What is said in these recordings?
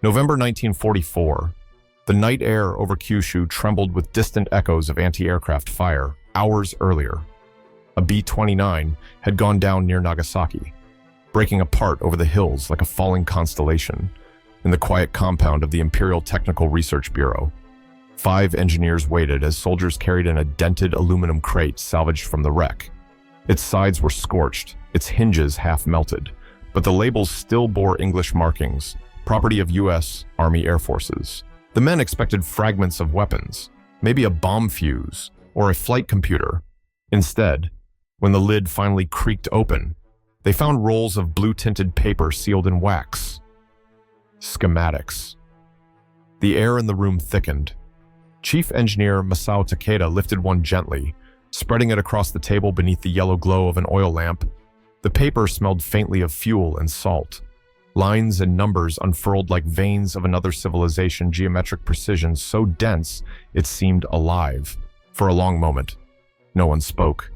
November 1944. The night air over Kyushu trembled with distant echoes of anti-aircraft fire hours earlier. A B-29 had gone down near Nagasaki, breaking apart over the hills like a falling constellation in the quiet compound of the Imperial Technical Research Bureau. 5 engineers waited as soldiers carried in a dented aluminum crate salvaged from the wreck. Its sides were scorched, its hinges half melted, but the labels still bore English markings, property of U.S. Army Air Forces. The men expected fragments of weapons, maybe a bomb fuse or a flight computer. Instead, when the lid finally creaked open, they found rolls of blue-tinted paper sealed in wax. Schematics. The air in the room thickened. Chief Engineer Masao Takeda lifted one gently, spreading it across the table beneath the yellow glow of an oil lamp. The paper smelled faintly of fuel and salt. Lines and numbers unfurled like veins of another civilization, geometric precision so dense it seemed alive. For a long moment, no one spoke.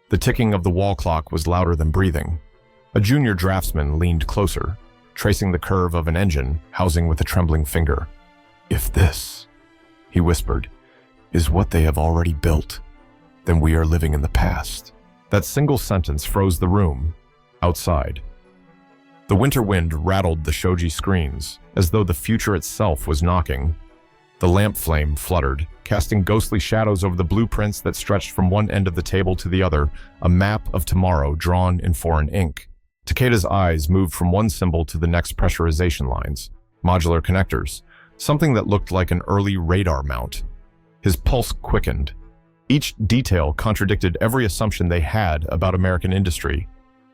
The ticking of the wall clock was louder than breathing. A junior draftsman leaned closer, tracing the curve of an engine housing with a trembling finger. "If this," he whispered, "is what they have already built, then we are living in the past." That single sentence froze the room. Outside, the winter wind rattled the shoji screens, as though the future itself was knocking. The lamp flame fluttered, casting ghostly shadows over the blueprints that stretched from one end of the table to the other, a map of tomorrow drawn in foreign ink. Takeda's eyes moved from one symbol to the next: pressurization lines, modular connectors, something that looked like an early radar mount. His pulse quickened. Each detail contradicted every assumption they had about American industry.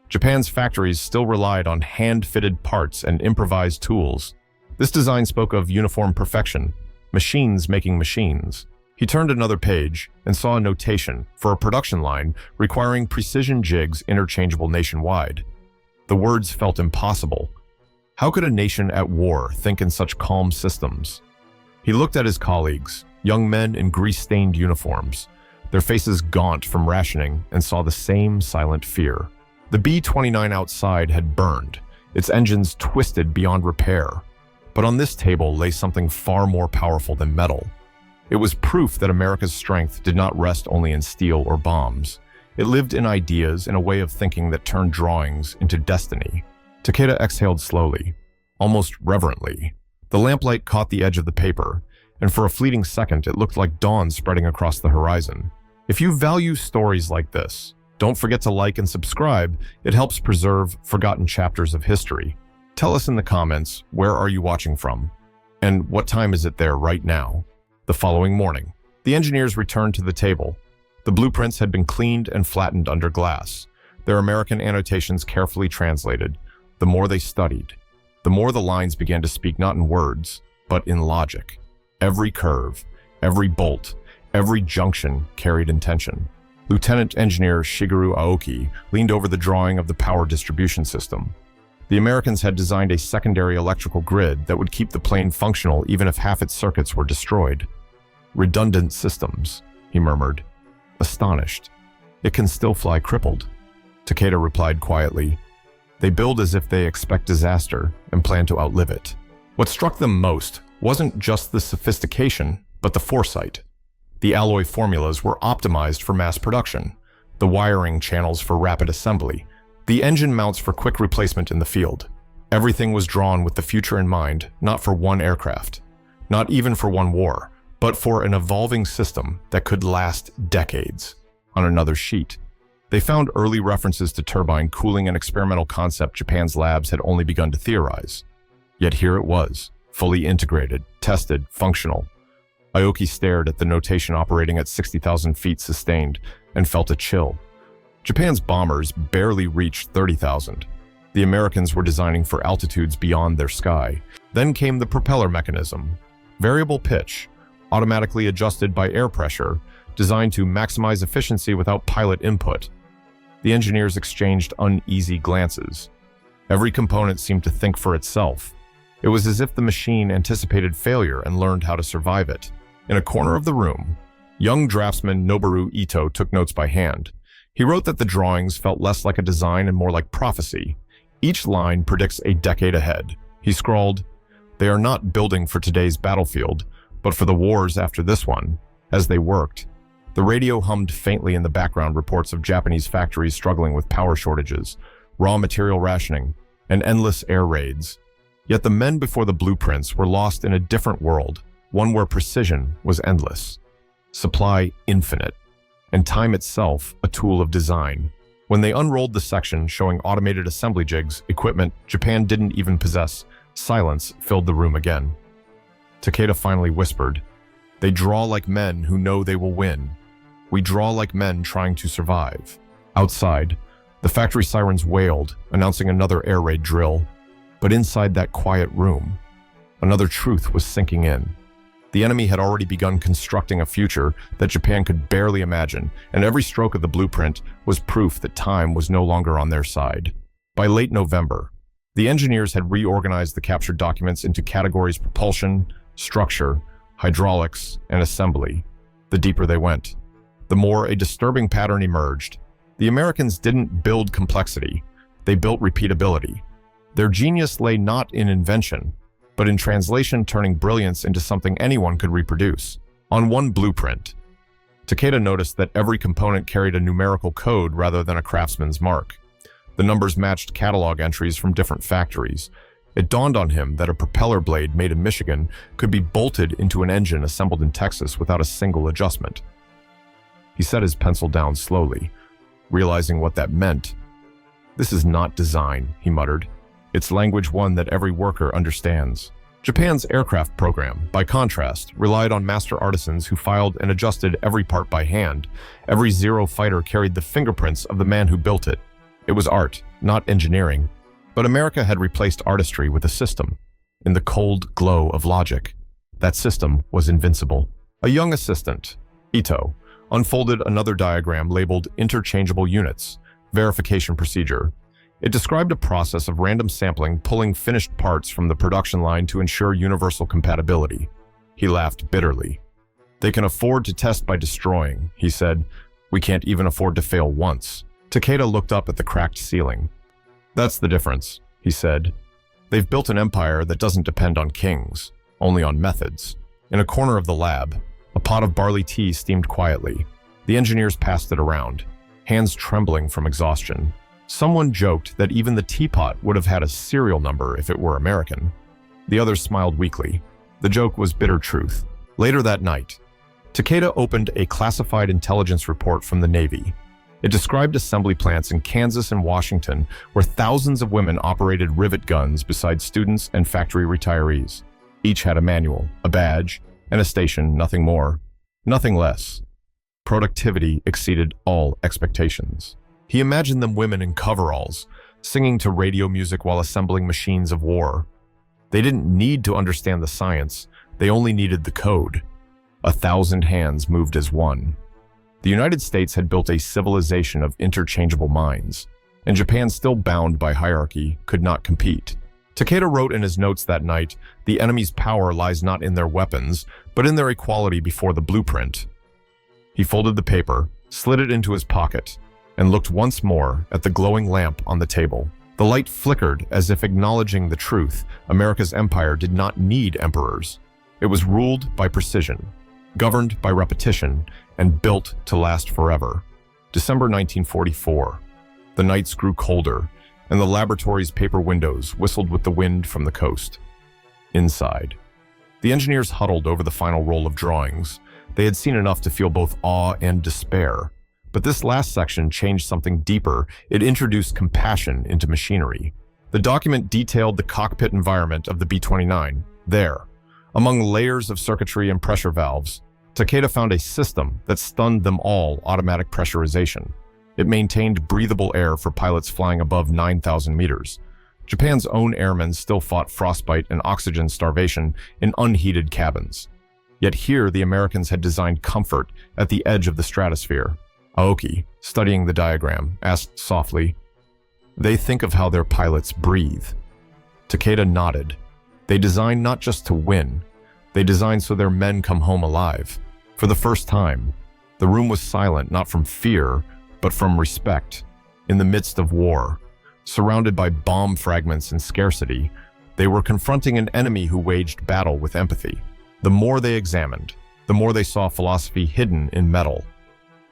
Japan's factories still relied on hand-fitted parts and improvised tools. This design spoke of uniform perfection, machines making machines. He turned another page and saw a notation for a production line requiring precision jigs interchangeable nationwide. The words felt impossible. How could a nation at war think in such calm systems? He looked at his colleagues, young men in grease-stained uniforms, their faces gaunt from rationing, and saw the same silent fear. The B-29 outside had burned, its engines twisted beyond repair. But on this table lay something far more powerful than metal. It was proof that America's strength did not rest only in steel or bombs. It lived in ideas, in a way of thinking that turned drawings into destiny. Takeda exhaled slowly, almost reverently. The lamplight caught the edge of the paper, and for a fleeting second it looked like dawn spreading across the horizon. If you value stories like this, don't forget to like and subscribe. It helps preserve forgotten chapters of history. Tell us in the comments, where are you watching from? And what time is it there right now? The following morning, the engineers returned to the table. The blueprints had been cleaned and flattened under glass, their American annotations carefully translated. The more they studied, the more the lines began to speak not in words, but in logic. Every curve, every bolt, every junction carried intention. Lieutenant Engineer Shigeru Aoki leaned over the drawing of the power distribution system. The Americans had designed a secondary electrical grid that would keep the plane functional even if half its circuits were destroyed. "Redundant systems," he murmured, astonished. "It can still fly crippled." Takeda replied quietly, "They build as if they expect disaster and plan to outlive it." What struck them most wasn't just the sophistication, but the foresight. The alloy formulas were optimized for mass production, the wiring channels for rapid assembly, the engine mounts for quick replacement in the field. Everything was drawn with the future in mind, not for one aircraft, not even for one war, but for an evolving system that could last decades. On another sheet, they found early references to turbine cooling, an experimental concept Japan's labs had only begun to theorize. Yet here it was, fully integrated, tested, functional. Aoki stared at the notation operating at 60,000 feet sustained and felt a chill. Japan's bombers barely reached 30,000. The Americans were designing for altitudes beyond their sky. Then came the propeller mechanism, variable pitch, automatically adjusted by air pressure, designed to maximize efficiency without pilot input. The engineers exchanged uneasy glances. Every component seemed to think for itself. It was as if the machine anticipated failure and learned how to survive it. In a corner of the room, young draftsman Noboru Ito took notes by hand. He wrote that the drawings felt less like a design and more like prophecy. Each line predicts a decade ahead. He scrawled, They are not building for today's battlefield, but for the wars after this one. As they worked, the radio hummed faintly in the background reports of Japanese factories struggling with power shortages, raw material rationing, and endless air raids. Yet the men before the blueprints were lost in a different world, one where precision was endless, supply infinite, and time itself a tool of design. When they unrolled the section showing automated assembly jigs, equipment Japan didn't even possess, silence filled the room again. Takeda finally whispered, "They draw like men who know they will win. We draw like men trying to survive." Outside, the factory sirens wailed, announcing another air raid drill. But inside that quiet room, another truth was sinking in. The enemy had already begun constructing a future that Japan could barely imagine, and every stroke of the blueprint was proof that time was no longer on their side. By late November, the engineers had reorganized the captured documents into categories: propulsion, structure, hydraulics, and assembly. The deeper they went, the more a disturbing pattern emerged. The Americans didn't build complexity, they built repeatability. Their genius lay not in invention, but in translation, turning brilliance into something anyone could reproduce. On one blueprint, Takeda noticed that every component carried a numerical code rather than a craftsman's mark. The numbers matched catalog entries from different factories. It dawned on him that a propeller blade made in Michigan could be bolted into an engine assembled in Texas without a single adjustment. He set his pencil down slowly, realizing what that meant. "This is not design," he muttered. "It's language one that every worker understands." Japan's aircraft program, by contrast, relied on master artisans who filed and adjusted every part by hand. Every Zero fighter carried the fingerprints of the man who built it. It was art, not engineering. But America had replaced artistry with a system. In the cold glow of logic, that system was invincible. A young assistant, Ito, unfolded another diagram labeled Interchangeable Units, Verification Procedure. It described a process of random sampling, pulling finished parts from the production line to ensure universal compatibility. He laughed bitterly. "They can afford to test by destroying," he said. "We can't even afford to fail once." Takeda looked up at the cracked ceiling. "That's the difference," he said. "They've built an empire that doesn't depend on kings, only on methods." In a corner of the lab, a pot of barley tea steamed quietly. The engineers passed it around, hands trembling from exhaustion. Someone joked that even the teapot would have had a serial number if it were American. The others smiled weakly. The joke was bitter truth. Later that night, Takeda opened a classified intelligence report from the Navy. It described assembly plants in Kansas and Washington where thousands of women operated rivet guns beside students and factory retirees. Each had a manual, a badge, and a station, nothing more, nothing less. Productivity exceeded all expectations. He imagined them women in coveralls, singing to radio music while assembling machines of war. They didn't need to understand the science, they only needed the code. 1,000 hands moved as one. The United States had built a civilization of interchangeable minds, and Japan, still bound by hierarchy, could not compete. Takeda wrote in his notes that night, "The enemy's power lies not in their weapons, but in their equality before the blueprint." He folded the paper, slid it into his pocket, and looked once more at the glowing lamp on the table. The light flickered as if acknowledging the truth. America's empire did not need emperors. It was ruled by precision, governed by repetition, and built to last forever. December 1944. The nights grew colder, and the laboratory's paper windows whistled with the wind from the coast. Inside, the engineers huddled over the final roll of drawings. They had seen enough to feel both awe and despair. But this last section changed something deeper. It introduced compassion into machinery. The document detailed the cockpit environment of the B-29. There, among layers of circuitry and pressure valves, Takeda found a system that stunned them all: automatic pressurization. It maintained breathable air for pilots flying above 9,000 meters. Japan's own airmen still fought frostbite and oxygen starvation in unheated cabins. Yet here, the Americans had designed comfort at the edge of the stratosphere. Aoki, studying the diagram, asked softly, "They think of how their pilots breathe." Takeda nodded. "They design not just to win. They design so their men come home alive." For the first time, the room was silent, not from fear, but from respect. In the midst of war, surrounded by bomb fragments and scarcity, They were confronting an enemy who waged battle with empathy. The more they examined, the more they saw philosophy hidden in metal.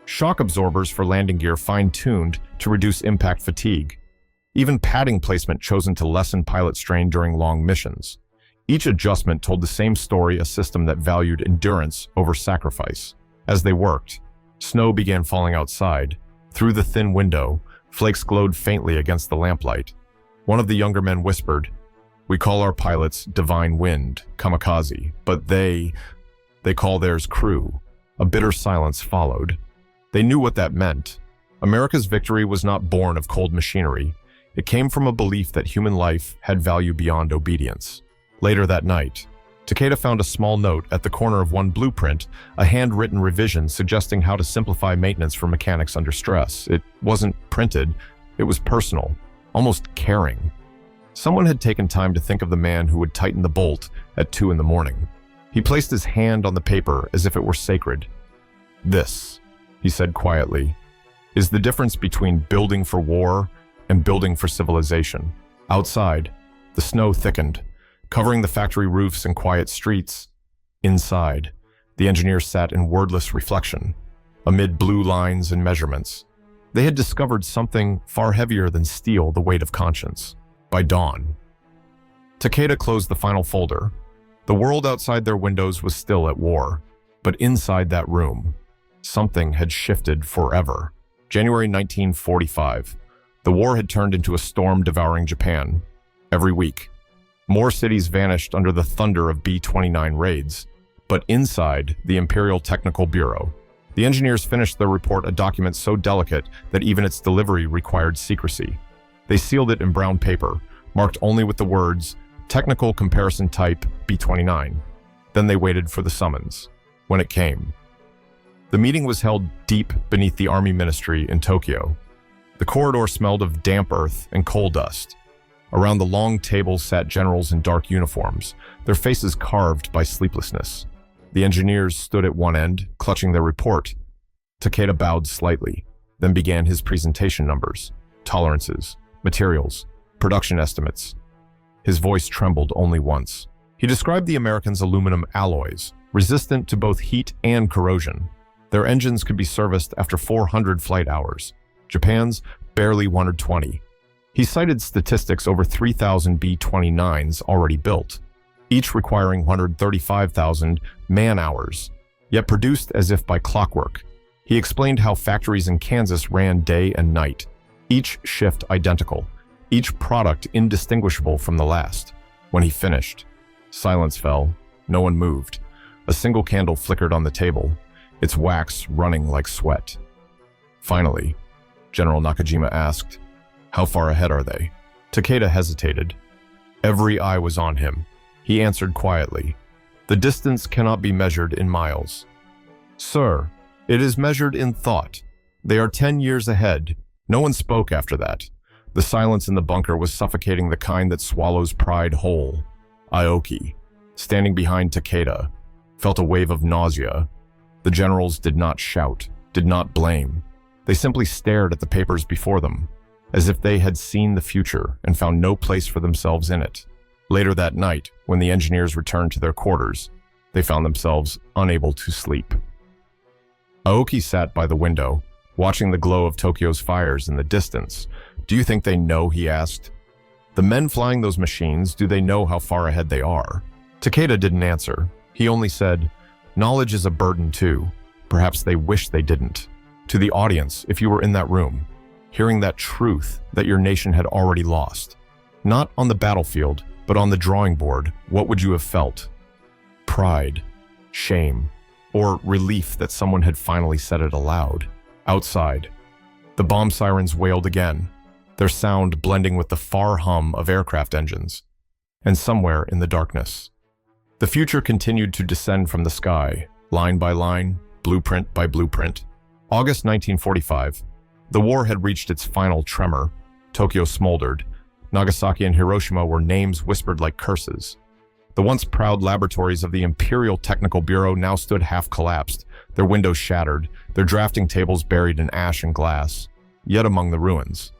Shock absorbers for landing gear fine-tuned to reduce impact fatigue. Even padding placement chosen to lessen pilot strain during long missions. Each adjustment told the same story, a system that valued endurance over sacrifice. As they worked, snow began falling outside. Through the thin window, flakes glowed faintly against the lamplight. One of the younger men whispered, "We call our pilots Divine Wind, Kamikaze, but they call theirs crew." A bitter silence followed. They knew what that meant. America's victory was not born of cold machinery. It came from a belief that human life had value beyond obedience. Later that night, Takeda found a small note at the corner of one blueprint, a handwritten revision suggesting how to simplify maintenance for mechanics under stress. It wasn't printed, it was personal, almost caring. Someone had taken time to think of the man who would tighten the bolt at 2 in the morning. He placed his hand on the paper as if it were sacred. "This," he said quietly, "is the difference between building for war and building for civilization." Outside, the snow thickened, covering the factory roofs and quiet streets. Inside, the engineers sat in wordless reflection, amid blue lines and measurements. They had discovered something far heavier than steel, the weight of conscience. By dawn, Takeda closed the final folder. The world outside their windows was still at war, but inside that room, something had shifted forever. January 1945. The war had turned into a storm devouring Japan. Every week, more cities vanished under the thunder of B-29 raids, but inside the Imperial Technical Bureau, the engineers finished their report, a document so delicate that even its delivery required secrecy. They sealed it in brown paper, marked only with the words, "Technical Comparison Type B-29. Then they waited for the summons. When it came. The meeting was held deep beneath the Army Ministry in Tokyo. The corridor smelled of damp earth and coal dust. Around the long table sat generals in dark uniforms, their faces carved by sleeplessness. The engineers stood at one end, clutching their report. Takeda bowed slightly, then began his presentation numbers, tolerances, materials, production estimates. His voice trembled only once. He described the Americans' aluminum alloys, resistant to both heat and corrosion. Their engines could be serviced after 400 flight hours. Japan's barely 120. He cited statistics over 3,000 B-29s already built, each requiring 135,000 man-hours, yet produced as if by clockwork. He explained how factories in Kansas ran day and night, each shift identical, each product indistinguishable from the last. When he finished, silence fell. No one moved. A single candle flickered on the table, its wax running like sweat. Finally, General Nakajima asked, "How far ahead are they?" Takeda hesitated. Every eye was on him. He answered quietly, "The distance cannot be measured in miles. Sir, it is measured in thought. They are 10 years ahead." No one spoke after that. The silence in the bunker was suffocating, the kind that swallows pride whole. Aoki, standing behind Takeda, felt a wave of nausea. The generals did not shout, did not blame. They simply stared at the papers before them, as if they had seen the future and found no place for themselves in it. Later that night, when the engineers returned to their quarters, they found themselves unable to sleep. Aoki sat by the window, watching the glow of Tokyo's fires in the distance. "Do you think they know?" he asked. "The men flying those machines, do they know how far ahead they are?" Takeda didn't answer. He only said, "Knowledge is a burden too. Perhaps they wish they didn't." To the audience, if you were in that room, hearing that truth that your nation had already lost, not on the battlefield, but on the drawing board, what would you have felt? Pride, shame, or relief that someone had finally said it aloud? Outside, the bomb sirens wailed again, their sound blending with the far hum of aircraft engines. And somewhere in the darkness, the future continued to descend from the sky, line by line, blueprint by blueprint. August 1945. The war had reached its final tremor. Tokyo smoldered. Nagasaki and Hiroshima were names whispered like curses. The once proud laboratories of the Imperial Technical Bureau now stood half-collapsed, their windows shattered, their drafting tables buried in ash and glass, yet among the ruins.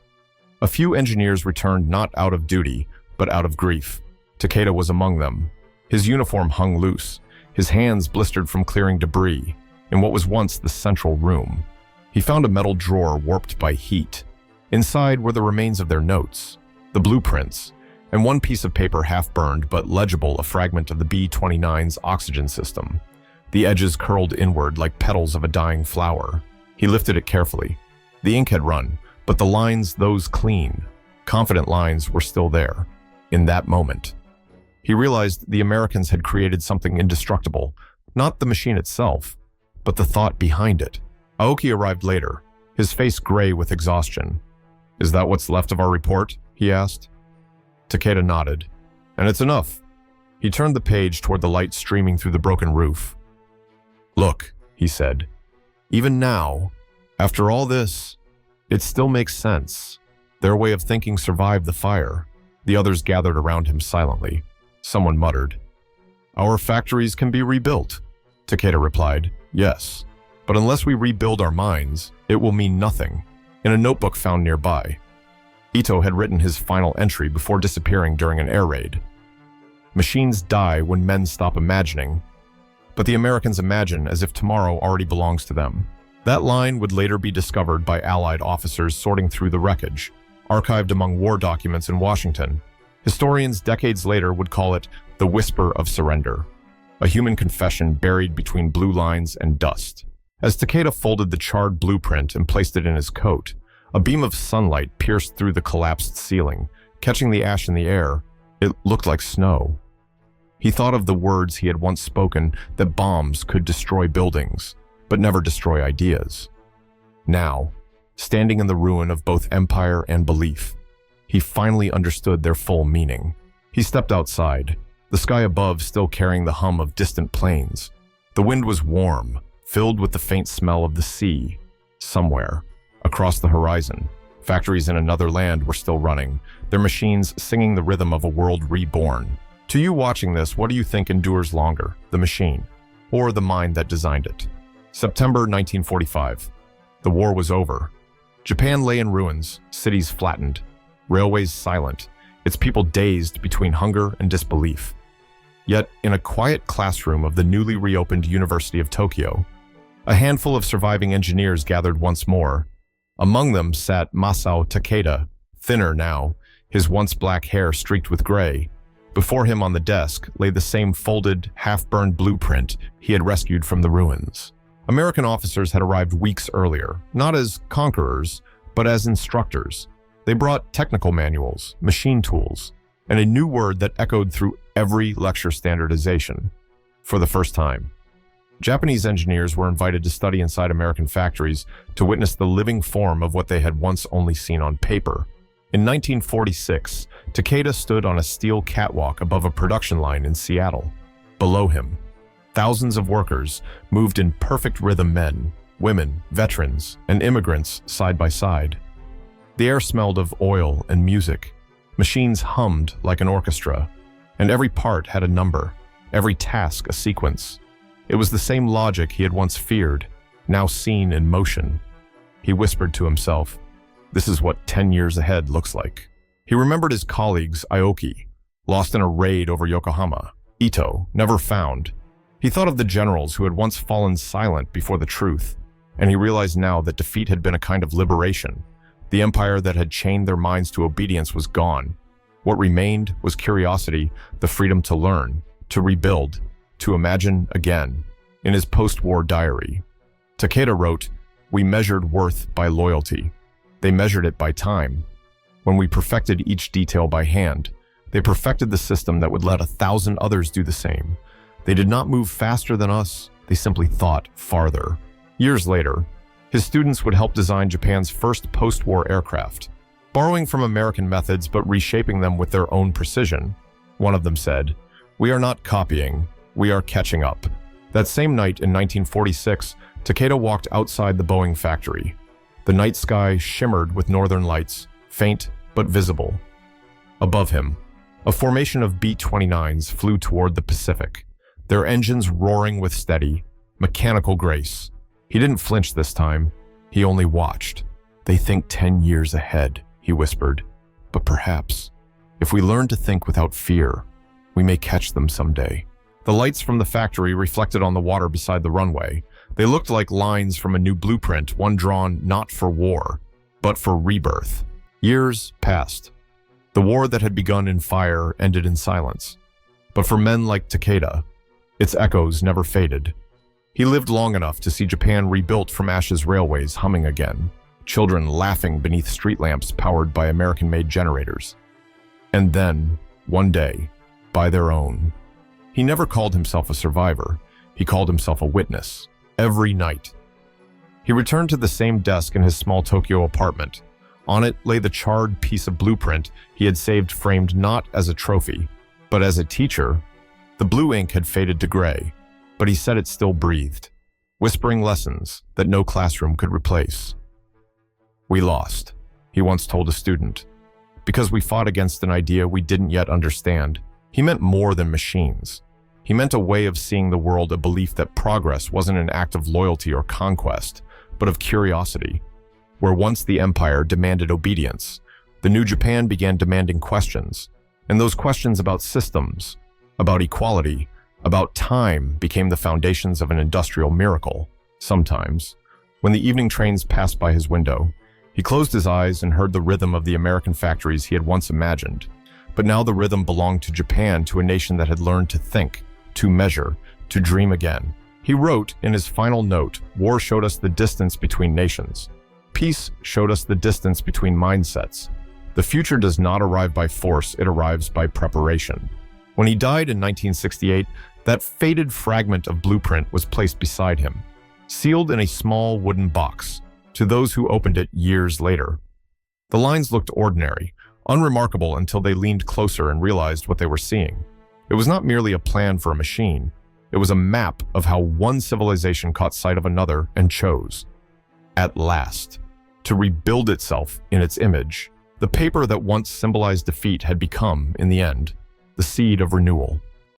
A few engineers returned not out of duty, but out of grief. Takeda was among them. His uniform hung loose, his hands blistered from clearing debris in what was once the central room. He found a metal drawer warped by heat. Inside were the remains of their notes, the blueprints, and one piece of paper half-burned but legible, a fragment of the B-29's oxygen system. The edges curled inward like petals of a dying flower. He lifted it carefully. The ink had run, but the lines, those clean, confident lines, were still there. In that moment, he realized the Americans had created something indestructible, not the machine itself, but the thought behind it. Aoki arrived later, his face gray with exhaustion. "Is that what's left of our report?" he asked. Takeda nodded. "And it's enough." He turned the page toward the light streaming through the broken roof. "Look," he said, "even now, after all this, it still makes sense. Their way of thinking survived the fire." The others gathered around him silently. Someone muttered, "Our factories can be rebuilt." Takeda replied, "Yes, but unless we rebuild our minds, it will mean nothing." In a notebook found nearby, Ito had written his final entry before disappearing during an air raid. "Machines die when men stop imagining, but the Americans imagine as if tomorrow already belongs to them." That line would later be discovered by Allied officers sorting through the wreckage, archived among war documents in Washington. Historians decades later would call it the whisper of surrender, a human confession buried between blue lines and dust. As Takeda folded the charred blueprint and placed it in his coat, a beam of sunlight pierced through the collapsed ceiling, catching the ash in the air. It looked like snow. He thought of the words he had once spoken, that bombs could destroy buildings, but never destroy ideas. Now, standing in the ruin of both empire and belief, he finally understood their full meaning. He stepped outside, the sky above still carrying the hum of distant planes. The wind was warm, filled with the faint smell of the sea. Somewhere, across the horizon, factories in another land were still running, their machines singing the rhythm of a world reborn. To you watching this, what do you think endures longer, the machine, or the mind that designed it? September 1945. The war was over. Japan lay in ruins, cities flattened, railways silent, its people dazed between hunger and disbelief. Yet, in a quiet classroom of the newly reopened University of Tokyo, a handful of surviving engineers gathered once more. Among them sat Masao Takeda, thinner now, his once black hair streaked with gray. Before him on the desk lay the same folded, half-burned blueprint he had rescued from the ruins. American officers had arrived weeks earlier, not as conquerors, but as instructors. They brought technical manuals, machine tools, and a new word that echoed through every lecture standardization. For the first time, Japanese engineers were invited to study inside American factories to witness the living form of what they had once only seen on paper. In 1946, Takeda stood on a steel catwalk above a production line in Seattle. Below him, thousands of workers moved in perfect rhythm, men, women, veterans, and immigrants side by side. The air smelled of oil and music. Machines hummed like an orchestra, and every part had a number, every task a sequence. It was the same logic he had once feared, now seen in motion. He whispered to himself, "This is what 10 years ahead looks like." He remembered his colleagues, Aoki, lost in a raid over Yokohama, Ito, never found. He thought of the generals who had once fallen silent before the truth, and he realized now that defeat had been a kind of liberation. The empire that had chained their minds to obedience was gone. What remained was curiosity, the freedom to learn, to rebuild, to imagine again. In his post-war diary, Takeda wrote, "We measured worth by loyalty. They measured it by time. When we perfected each detail by hand, they perfected the system that would let 1,000 others do the same. They did not move faster than us, they simply thought farther." Years later, his students would help design Japan's first post-war aircraft, borrowing from American methods but reshaping them with their own precision. One of them said, "We are not copying, we are catching up." That same night in 1946, Takeda walked outside the Boeing factory. The night sky shimmered with northern lights, faint but visible. Above him, a formation of B-29s flew toward the Pacific, their engines roaring with steady, mechanical grace. He didn't flinch this time, he only watched. "They think 10 years ahead," he whispered. "But perhaps, if we learn to think without fear, We may catch them someday. The lights from the factory reflected on the water beside the runway. They looked like lines from a new blueprint, one drawn not for war, but for rebirth. Years passed. The war that had begun in fire ended in silence. But for men like Takeda, its echoes never faded. He lived long enough to see Japan rebuilt from ashes, railways humming again, children laughing beneath street lamps powered by American-made generators. And then, one day, by their own. He never called himself a survivor. He called himself a witness. Every night. He returned to the same desk in his small Tokyo apartment. On it lay the charred piece of blueprint he had saved, framed not as a trophy, but as a teacher. The blue ink had faded to gray, but he said it still breathed, whispering lessons that no classroom could replace. "We lost," he once told a student, "because we fought against an idea we didn't yet understand." He meant more than machines. He meant a way of seeing the world, a belief that progress wasn't an act of loyalty or conquest, but of curiosity. Where once the empire demanded obedience, the new Japan began demanding questions, and those questions about systems, about equality, about time became the foundations of an industrial miracle. Sometimes, when the evening trains passed by his window, he closed his eyes and heard the rhythm of the American factories he had once imagined. But now the rhythm belonged to Japan, to a nation that had learned to think, to measure, to dream again. He wrote in his final note, "War showed us the distance between nations. Peace showed us the distance between mindsets. The future does not arrive by force, it arrives by preparation." When he died in 1968, that faded fragment of blueprint was placed beside him, sealed in a small wooden box, to those who opened it years later. The lines looked ordinary, unremarkable until they leaned closer and realized what they were seeing. It was not merely a plan for a machine. It was a map of how one civilization caught sight of another and chose, at last, to rebuild itself in its image. The paper that once symbolized defeat had become, in the end, the seed of renewal.